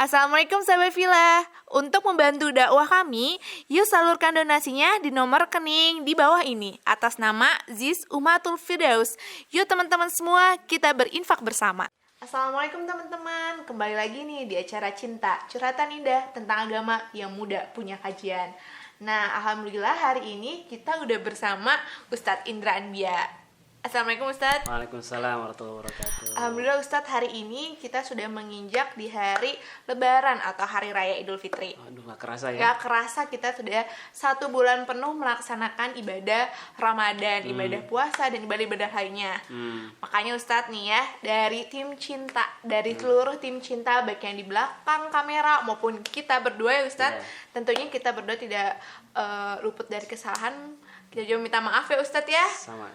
Assalamualaikum sahabat Villa. Untuk membantu dakwah kami, yuk salurkan donasinya di nomor rekening di bawah ini atas nama Ziz Umatul Firdaus. Yuk teman-teman semua, kita berinfak bersama. Assalamualaikum teman-teman, kembali lagi nih di acara Cinta, curhatan indah tentang agama yang muda punya kajian. Nah, alhamdulillah hari ini kita udah bersama Ustadz Indra Anbia. Assalamualaikum Ustadz. Waalaikumsalam warahmatullahi wabarakatuh. Alhamdulillah Ustadz, hari ini kita sudah menginjak di hari Lebaran atau Hari Raya Idul Fitri. Aduh, gak kerasa ya? Gak kerasa kita sudah 1 bulan penuh melaksanakan ibadah Ramadan, ibadah puasa dan ibadah-ibadah lainnya. Makanya Ustadz nih ya, dari tim Cinta, dari seluruh tim Cinta, baik yang di belakang kamera maupun kita berdua ya Ustadz, tentunya kita berdua tidak luput dari kesalahan. Kita juga minta maaf ya Ustadz ya. Sama.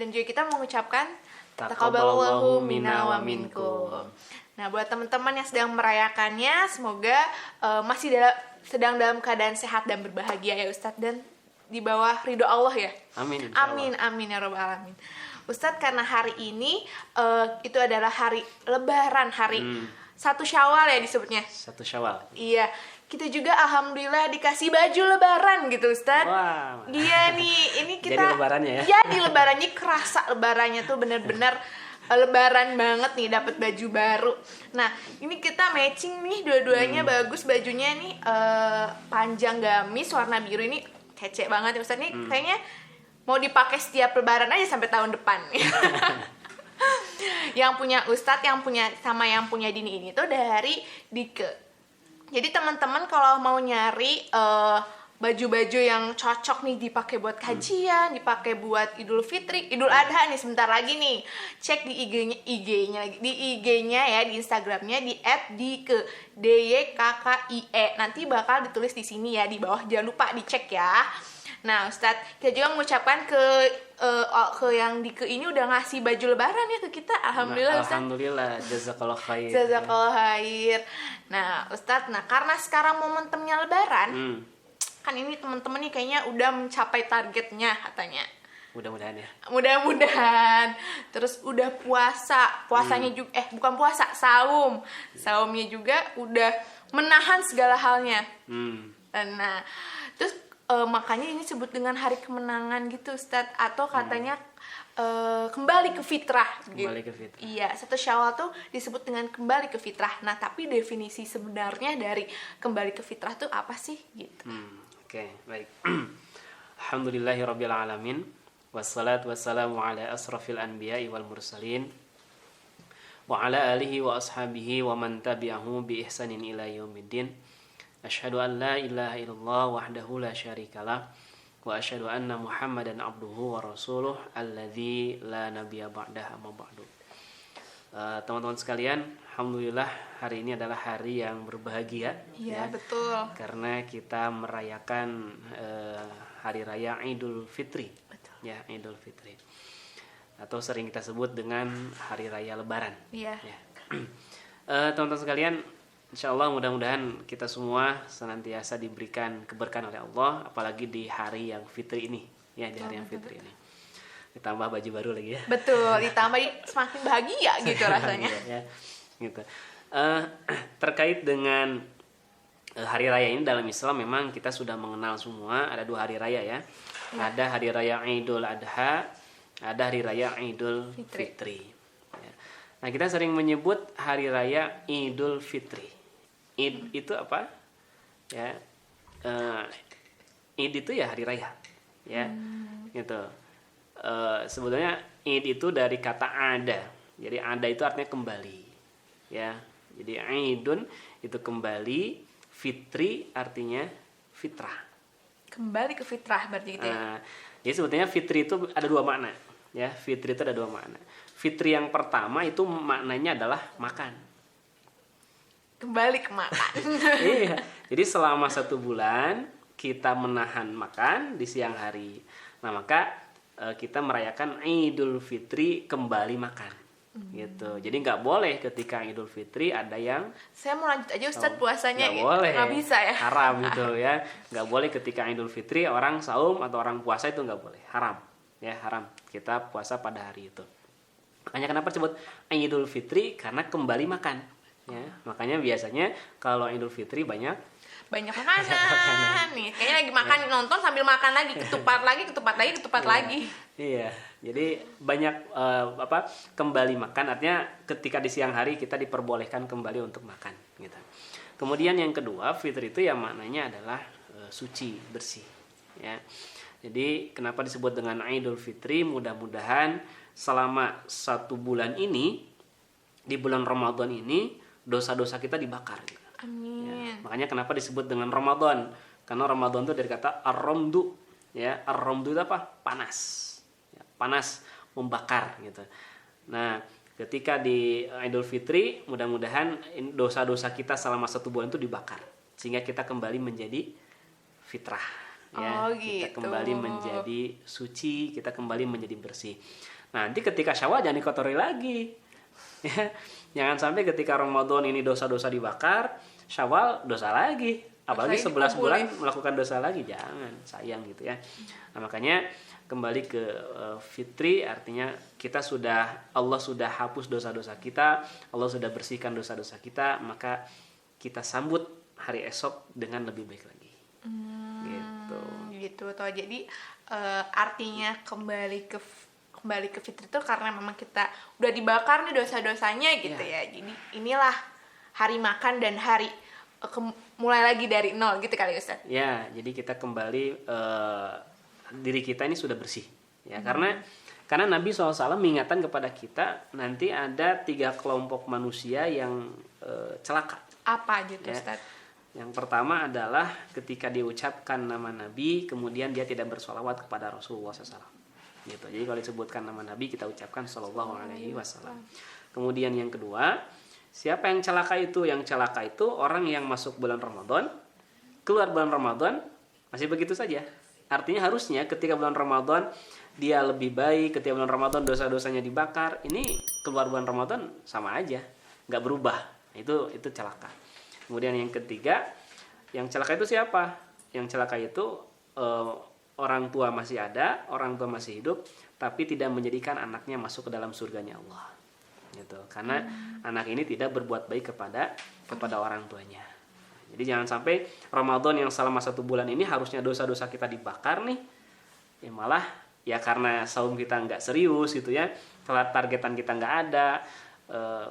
Dan juga kita mengucapkan Taqabbalallahu minna wa minkum. Nah, buat teman-teman yang sedang merayakannya, semoga sedang dalam keadaan sehat dan berbahagia ya Ustadz, dan di bawah ridho Allah ya. Amin. Amin, amin ya rabbal alamin. Ustadz, karena hari ini itu adalah hari Lebaran, hari 1 Syawal ya disebutnya. 1 Syawal. Iya, kita juga alhamdulillah dikasih baju Lebaran gitu Ustadz. Wah. Iya nih, ini kita Jadi lebarannya ya? Jadi lebarannya kerasa, lebarannya tuh bener-bener lebaran banget nih, dapat baju baru. Nah, ini kita matching nih, dua-duanya bagus bajunya nih, panjang gamis warna biru ini kece banget ya Ustadz nih. Kayaknya mau dipakai setiap lebaran aja sampai tahun depan. Yang punya Ustadz, yang punya Dini ini tuh dari Dike. Jadi teman-teman kalau mau nyari baju-baju yang cocok nih dipakai buat kajian, dipakai buat Idul Fitri, Idul Adha nih sebentar lagi nih. Cek di IG-nya ya, di Instagramnya di @dike_DYKKIE. Nanti bakal ditulis di sini ya di bawah, jangan lupa dicek ya. Nah Ustadz, kita juga mengucapkan ke yang Dike ini udah ngasih baju lebaran ya ke kita. Alhamdulillah Ustadz. Alhamdulillah, jazakallah khair. Jazakallah khair. Nah Ustadz, karena sekarang momentumnya lebaran, kan ini teman-teman nih kayaknya udah mencapai targetnya katanya. Mudah-mudahan ya. Mudah-mudahan. Terus udah puasanya juga bukan puasa, saumnya juga udah menahan segala halnya. Nah, terus makanya ini disebut dengan hari kemenangan gitu Ustadz, atau katanya kembali ke fitrah gitu. Kembali ke fitrah. Iya, 1 Syawal tuh disebut dengan kembali ke fitrah. Nah, tapi definisi sebenarnya dari kembali ke fitrah tuh apa sih gitu? Oke, baik. Alhamdulillahirabbil alamin. Wassalatu wassalamu ala asrafil anbiya'i wal mursalin wa ala alihi wa ashabihi wa man tabi'ahu bi ihsanin ila yaumiddin. Asyhadu an la ilaha illallah wahdahu la syarikalah wa asyhadu anna Muhammadan abduhu wa rasuluh alladzi la nabiyya ba'dah amma ba'du. Teman-teman sekalian, alhamdulillah hari ini adalah hari yang berbahagia. Iya, betul. Karena kita merayakan hari raya Idul Fitri. Betul. Ya, Idul Fitri. Atau sering kita sebut dengan hari raya Lebaran. Iya. Ya. Teman-teman sekalian, insyaallah mudah-mudahan kita semua senantiasa diberikan keberkahan oleh Allah, apalagi di hari yang fitri ini, ya, di hari yang fitri ini. Ditambah baju baru lagi ya. Betul, ditambah semakin bahagia gitu rasanya. Ya, gitu. Terkait dengan hari raya ini dalam Islam, memang kita sudah mengenal semua ada 2 hari raya ya. Ada hari raya Idul Adha, ada hari raya Idul Fitri. Ya. Nah, kita sering menyebut hari raya Idul Fitri. Id itu apa? Ya, Id itu ya hari raya, ya, gitu. Sebetulnya Id itu dari kata ada. Jadi ada itu artinya kembali, ya. Jadi Idun itu kembali, Fitri artinya fitrah. Kembali ke fitrah berarti gitu ya. Jadi sebetulnya Fitri itu ada 2 makna, ya. Fitri itu ada 2 makna. Fitri yang pertama itu maknanya adalah makan. Kembali ke makan. Iya. Jadi selama 1 bulan kita menahan makan di siang hari. Nah, maka kita merayakan Idul Fitri kembali makan. Gitu. Jadi nggak boleh ketika Idul Fitri ada yang Saya mau lanjut aja Ustadz puasanya. Nggak boleh. Nggak bisa ya. Haram gitu ya. Nggak boleh ketika Idul Fitri orang saum atau orang puasa itu nggak boleh. Haram. Ya, haram. Kita puasa pada hari itu. Makanya kenapa disebut Idul Fitri? Karena kembali makan. Ya, makanya biasanya kalau Idul Fitri banyak makanan nih. Kayaknya lagi makan nonton sambil makan lagi, ketupat lagi. Iya, jadi banyak kembali makan, artinya ketika di siang hari kita diperbolehkan kembali untuk makan gitu. Kemudian yang kedua, fitri itu yang maknanya adalah suci, bersih ya. Jadi kenapa disebut dengan Idul Fitri? Mudah-mudahan selama 1 bulan ini, di bulan Ramadan ini, dosa-dosa kita dibakar gitu. Amin. Ya, makanya kenapa disebut dengan Ramadan? Karena Ramadan itu dari kata ar-ramdu ya. Ar-ramdu itu apa? Panas. Ya, panas membakar gitu. Nah, ketika di Idul Fitri, mudah-mudahan dosa-dosa kita selama 1 bulan itu dibakar sehingga kita kembali menjadi fitrah ya. Gitu. Kita kembali menjadi suci, kita kembali menjadi bersih. Nanti ketika Syawal jangan dikotori lagi. Ya, jangan sampai ketika Ramadan ini dosa-dosa dibakar, Syawal dosa lagi. Apalagi 11 bulan melakukan dosa lagi, jangan, sayang gitu ya. Nah, makanya kembali ke fitri, artinya Allah sudah hapus dosa-dosa kita, Allah sudah bersihkan dosa-dosa kita, maka kita sambut hari esok dengan lebih baik lagi. Gitu toh. Jadi artinya kembali ke fitri itu karena memang kita udah dibakar nih dosa-dosanya gitu ya. Jadi inilah hari makan dan hari mulai lagi dari nol gitu kali Ustaz. Ya, jadi kita kembali diri kita ini sudah bersih ya. Karena Nabi SAW mengingatkan kepada kita nanti ada 3 kelompok manusia yang celaka. Apa gitu ya. Ustaz? Yang pertama adalah ketika diucapkan nama Nabi kemudian dia tidak bersolawat kepada Rasulullah SAW. Gitu. Jadi kalau disebutkan nama Nabi kita ucapkan sallallahu alaihi wasallam. Kemudian yang kedua, siapa yang celaka itu? Yang celaka itu orang yang masuk bulan Ramadan, keluar bulan Ramadan masih begitu saja. Artinya harusnya ketika bulan Ramadan dia lebih baik, ketika bulan Ramadan dosa-dosanya dibakar, ini keluar bulan Ramadan sama aja, nggak berubah. Itu celaka. Kemudian yang ketiga, yang celaka itu siapa? Yang celaka itu orang tua masih ada, orang tua masih hidup, tapi tidak menjadikan anaknya masuk ke dalam surganya Allah. Gitu. Karena anak ini tidak berbuat baik kepada orang tuanya. Jadi jangan sampai Ramadan yang selama 1 bulan ini harusnya dosa-dosa kita dibakar nih, ya malah ya karena saum kita nggak serius gitu ya, targetan kita nggak ada,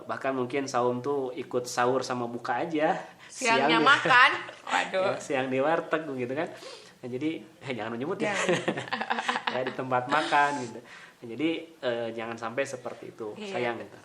bahkan mungkin saum tuh ikut sahur sama buka aja, siangnya makan, waduh, ya, siang di warteg gitu kan. Nah, jadi jangan menyebut ya, ya di tempat makan gitu. Nah, jadi jangan sampai seperti itu, sayang gitu.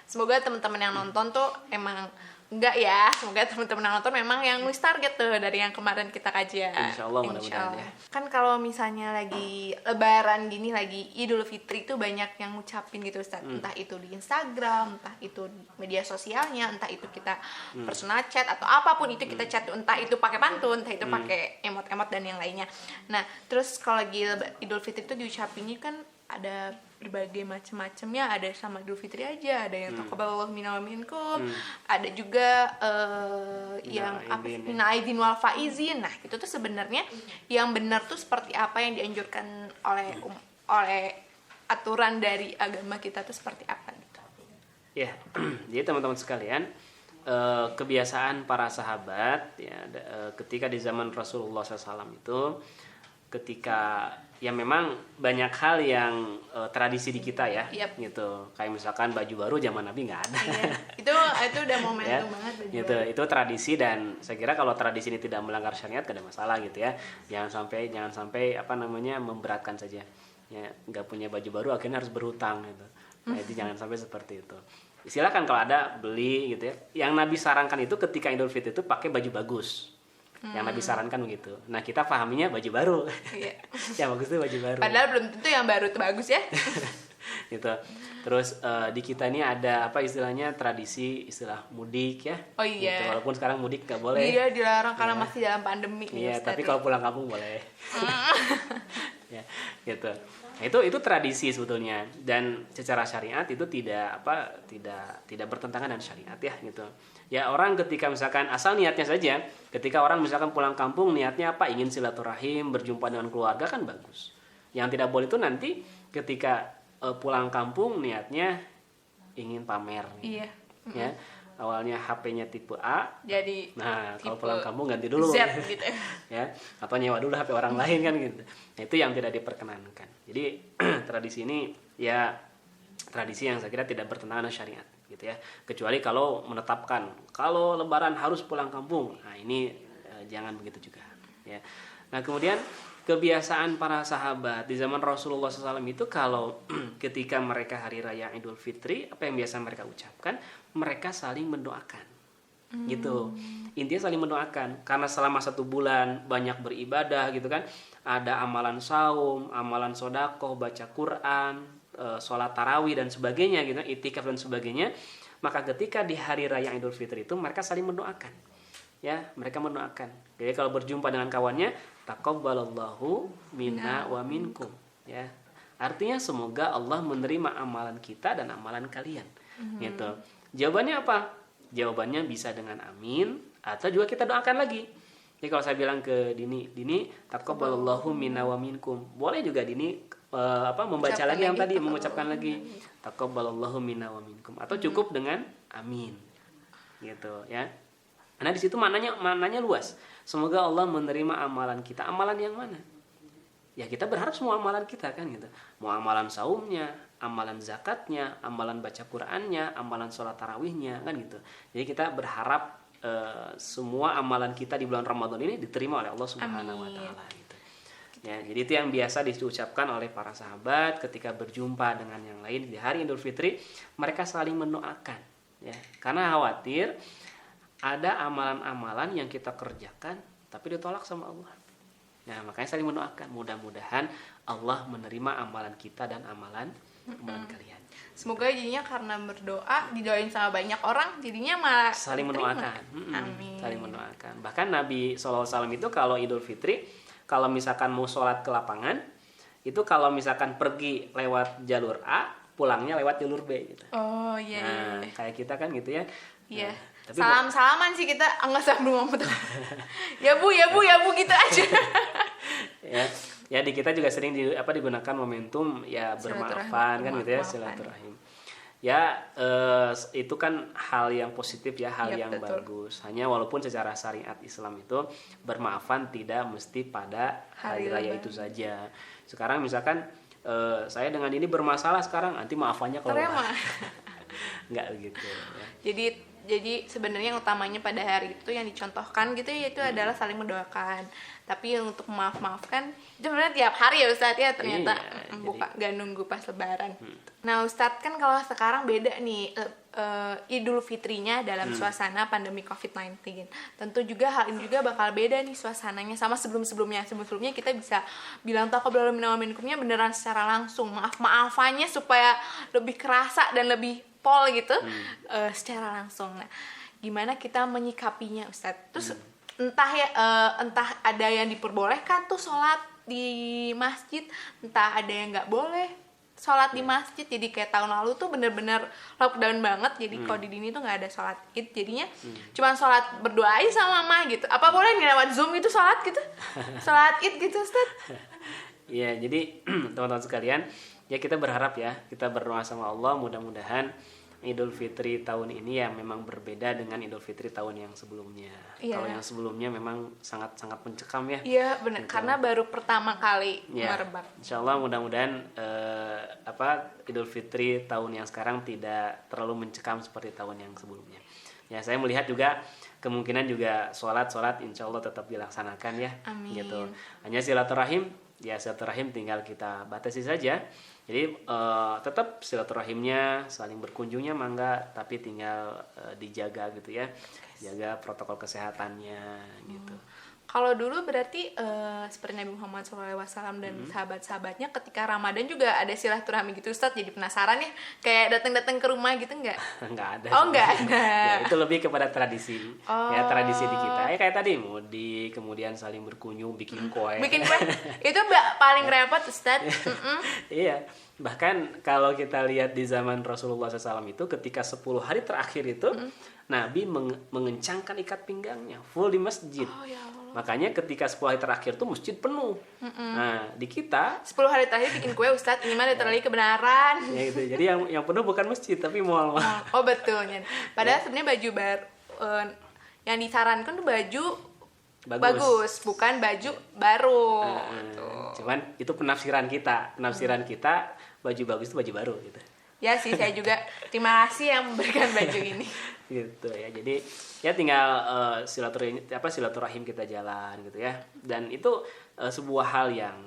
Semoga teman-teman yang nonton tuh emang enggak ya, semoga teman-teman yang nonton memang yang nulis target tuh dari yang kemarin kita kajian. Insya Allah mudah-mudahan ya. Kan kalau misalnya lagi Lebaran gini, lagi Idul Fitri tuh banyak yang ngucapin gitu Ustaz. Entah itu di Instagram, entah itu di media sosialnya, entah itu kita personal chat atau apapun itu kita chat, entah itu pakai pantun, entah itu pakai emot-emot dan yang lainnya. Nah, terus kalau lagi Idul Fitri tuh diucapinnya kan ada berbagai macam-macamnya, ada sama Idul Fitri aja, ada yang taqabbalallahu minna wa minkum, ada juga yang minal aidin wal faizin. Nah, itu tuh sebenarnya yang benar tuh seperti apa yang dianjurkan oleh aturan dari agama kita tuh seperti apa gitu. Ya, jadi teman-teman sekalian, kebiasaan para sahabat ya ketika di zaman Rasulullah SAW itu, ketika ya memang banyak hal yang tradisi di kita ya, gitu. Kayak misalkan baju baru zaman Nabi nggak ada. Itu udah momentum banget baju gitu. baru. Itu tradisi, dan saya kira kalau tradisi ini tidak melanggar syariat gak ada masalah gitu ya. Jangan sampai memberatkan saja. Ya, nggak punya baju baru akhirnya harus berhutang gitu. Nah, itu jangan sampai seperti itu. Silakan kalau ada beli gitu ya. Yang Nabi sarankan itu ketika Idul Fitri itu pakai baju bagus. Yang Nabi sarankan begitu. Nah, kita pahaminya baju baru. Iya. Yang bagus itu baju baru. Padahal belum tentu yang baru itu bagus ya. Gitu. Terus di kita ini ada apa istilahnya, istilah mudik ya. Oh iya. Gitu. Walaupun sekarang mudik nggak boleh. Iya, dilarang karena masih dalam pandemi. Iya, tapi kalau pulang kampung boleh. Ya, gitu. Nah, itu tradisi sebetulnya, dan secara syariat itu tidak bertentangan dengan syariat ya gitu. Ya, orang ketika misalkan asal niatnya saja, ketika orang misalkan pulang kampung niatnya apa? Ingin silaturahim, berjumpa dengan keluarga, kan bagus. Yang tidak boleh itu nanti ketika pulang kampung niatnya ingin pamer. Iya. Ya. awalnya HP-nya tipe A, Jadi nah kalau tipe pulang kampung ganti dulu Z gitu. ya, atau nyewa dulu HP orang lain kan gitu. Nah, itu yang tidak diperkenankan. Jadi tradisi ini ya tradisi yang saya kira tidak bertentangan dengan syariat gitu ya. Kecuali kalau menetapkan kalau lebaran harus pulang kampung. Nah, ini jangan begitu juga ya. Nah, kemudian kebiasaan para sahabat di zaman Rasulullah SAW itu kalau ketika mereka hari raya Idul Fitri, apa yang biasa mereka ucapkan? Mereka saling mendoakan, gitu. Intinya saling mendoakan karena selama 1 bulan banyak beribadah, gitu kan. Ada amalan saum, amalan sodakoh, baca Quran, sholat tarawih dan sebagainya, gitu, itikaf dan sebagainya. Maka ketika di hari raya Idul Fitri itu mereka saling mendoakan. Ya, mereka mendoakan. Jadi kalau berjumpa dengan kawannya, taqabbalallahu minna wa minkum, ya. Artinya semoga Allah menerima amalan kita dan amalan kalian. Gitu. Jawabannya apa? Jawabannya bisa dengan amin atau juga kita doakan lagi. Jadi kalau saya bilang ke Dini taqabbalallahu minna wa minkum. Boleh juga Dini membaca lagi yang tadi, mengucapkan lagi taqabbalallahu minna wa minkum atau cukup dengan amin. Gitu, ya. Karena di situ maknanya luas. Semoga Allah menerima amalan kita. Amalan yang mana? Ya kita berharap semua amalan kita kan gitu. Mau amalan saumnya, amalan zakatnya, amalan baca Qur'annya, amalan sholat tarawihnya kan gitu. Jadi kita berharap semua amalan kita di bulan Ramadan ini diterima oleh Allah Subhanahu wa taala gitu. Ya, jadi itu yang biasa diucapkan oleh para sahabat ketika berjumpa dengan yang lain di hari Idul Fitri, mereka saling mendoakan ya. Karena khawatir ada amalan-amalan yang kita kerjakan tapi ditolak sama Allah. Nah, makanya saling mendoakan. Mudah-mudahan Allah menerima amalan kita dan amalan kalian. Semoga jadinya karena berdoa didoain sama banyak orang, jadinya malah saling mendoakan. Amin. Saling mendoakan. Bahkan Nabi SAW itu kalau Idul Fitri, kalau misalkan mau sholat ke lapangan, itu kalau misalkan pergi lewat jalur A, pulangnya lewat jalur B gitu. Oh iya. Nah, kayak kita kan gitu ya. Iya. Tapi Salam-salaman sih kita nggak usah ngomong betul. Ya bu gitu aja. ya di kita juga sering digunakan momentum ya bermaafan kan gitu ya, silaturahim. Ya itu kan hal yang positif ya, hal yang betul. bagus. Hanya walaupun secara syariat Islam itu bermaafan tidak mesti pada hari raya itu saja. Sekarang misalkan saya dengan ini bermasalah sekarang, nanti maafannya kalau nggak gitu ya. Jadi sebenarnya yang utamanya pada hari itu yang dicontohkan gitu ya itu adalah saling mendoakan. Tapi untuk maaf-maafkan sebenarnya tiap hari ya Ustadz ya ternyata gak nunggu pas lebaran. Nah Ustadz kan kalau sekarang beda nih Idul Fitrinya dalam suasana pandemi COVID-19. Tentu juga hal ini juga bakal beda nih suasananya sama sebelum-sebelumnya. Sebelum-sebelumnya kita bisa bilang taqabbalallahu minna wa minkumnya beneran secara langsung. Maaf-maafannya supaya lebih kerasa dan lebih pol gitu secara langsung. Nah, gimana kita menyikapinya Ustadz? Terus entah ada yang diperbolehkan tuh sholat di masjid, entah ada yang nggak boleh sholat di masjid. Jadi kayak tahun lalu tuh bener-bener lockdown banget. Jadi kalau di Dini tuh nggak ada sholat id, jadinya cuma sholat berdoa aja sama mama gitu. Apa boleh nih lewat Zoom itu sholat gitu? Sholat id gitu Ustadz? Iya, jadi teman-teman sekalian, ya kita berharap ya, kita berdoa sama Allah mudah-mudahan Idul Fitri tahun ini ya memang berbeda dengan Idul Fitri tahun yang sebelumnya. Kalau yang sebelumnya memang sangat-sangat mencekam ya. Iya benar, karena baru pertama kali merebak. Insyaallah mudah-mudahan Idul Fitri tahun yang sekarang tidak terlalu mencekam seperti tahun yang sebelumnya. Ya saya melihat juga kemungkinan juga sholat insyaallah tetap dilaksanakan ya. Amin. Gitu. Hanya silaturahim tinggal kita batasi saja. Jadi tetap silaturahimnya, saling berkunjungnya mangga, tapi tinggal dijaga gitu ya, jaga protokol kesehatannya gitu. Kalau dulu berarti seperti Nabi Muhammad SAW dan sahabat-sahabatnya ketika Ramadan juga ada silaturahmi gitu Ustadz, jadi penasaran ya, kayak datang-datang ke rumah gitu nggak? Nggak ada. Oh nggak ada. Ya, itu lebih kepada tradisi. Ya tradisi di kita. Ya kayak tadi mudik, kemudian saling berkunjung, bikin kue. Bikin kue itu paling repot Ustadz. Iya. Bahkan kalau kita lihat di zaman Rasulullah SAW itu ketika 10 hari terakhir itu Nabi mengencangkan ikat pinggangnya full di masjid. Oh ya Allah. Makanya ketika 10 hari terakhir tuh masjid penuh. Nah, di kita 10 hari terakhir bikin kue Ustadz, ini mah literally kebenaran. ya itu. Jadi yang penuh bukan masjid tapi mall. Oh betul. Padahal sebenarnya baju yang disarankan tuh baju bagus, bukan baju baru. Cuman itu penafsiran kita. Baju bagus itu baju baru gitu. Ya sih, saya juga terima kasih yang memberikan baju ini. Gitu ya. Jadi ya tinggal silaturahim kita jalan gitu ya. Dan itu sebuah hal yang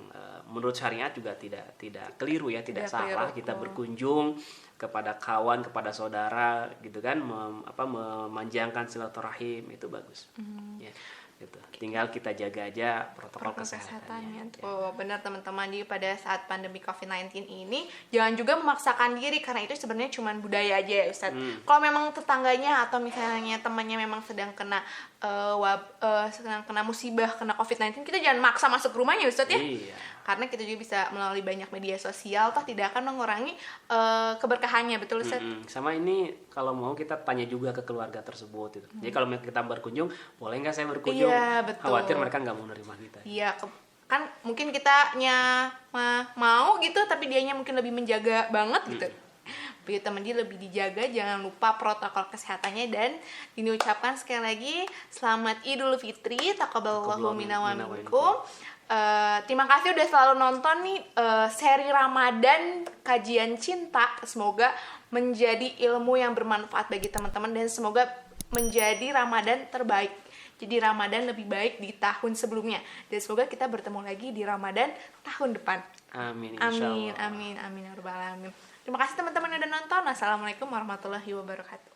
menurut syariat juga tidak keliru ya, tidak salah kita berkunjung kepada kawan, kepada saudara gitu kan, memanjangkan silaturahim itu bagus. Ya. Gitu. Tinggal kita jaga aja protokol kesehatannya. Oh benar teman-teman, di pada saat pandemi COVID-19 ini jangan juga memaksakan diri, karena itu sebenarnya cuma budaya aja ya Ustadz. Kalau memang tetangganya atau misalnya temannya memang sedang kena musibah, kena COVID-19, kita jangan maksa masuk rumahnya Ustadz ya. Iya. Karena kita juga bisa melalui banyak media sosial, toh tidak akan mengurangi keberkahannya, betul Ustadz? Sama ini kalau mau kita tanya juga ke keluarga tersebut gitu. Jadi kalau kita berkunjung, boleh nggak saya berkunjung? Iya, betul. Khawatir mereka nggak mau nerima kita. Iya, kan mungkin kitanya mau gitu, tapi dianya mungkin lebih menjaga banget gitu. Biar teman dia lebih dijaga, jangan lupa protokol kesehatannya. Dan ini ucapkan sekali lagi selamat Idul Fitri, taqabbalallahu minna wa minkum. Terima kasih udah selalu nonton nih seri Ramadan kajian cinta. Semoga menjadi ilmu yang bermanfaat bagi teman-teman, dan semoga menjadi Ramadan terbaik. Jadi Ramadan lebih baik di tahun sebelumnya, dan semoga kita bertemu lagi di Ramadan tahun depan. Amin. Amin, amin, amin ya rabbal alamin. Terima kasih teman-teman yang udah nonton. Assalamualaikum warahmatullahi wabarakatuh.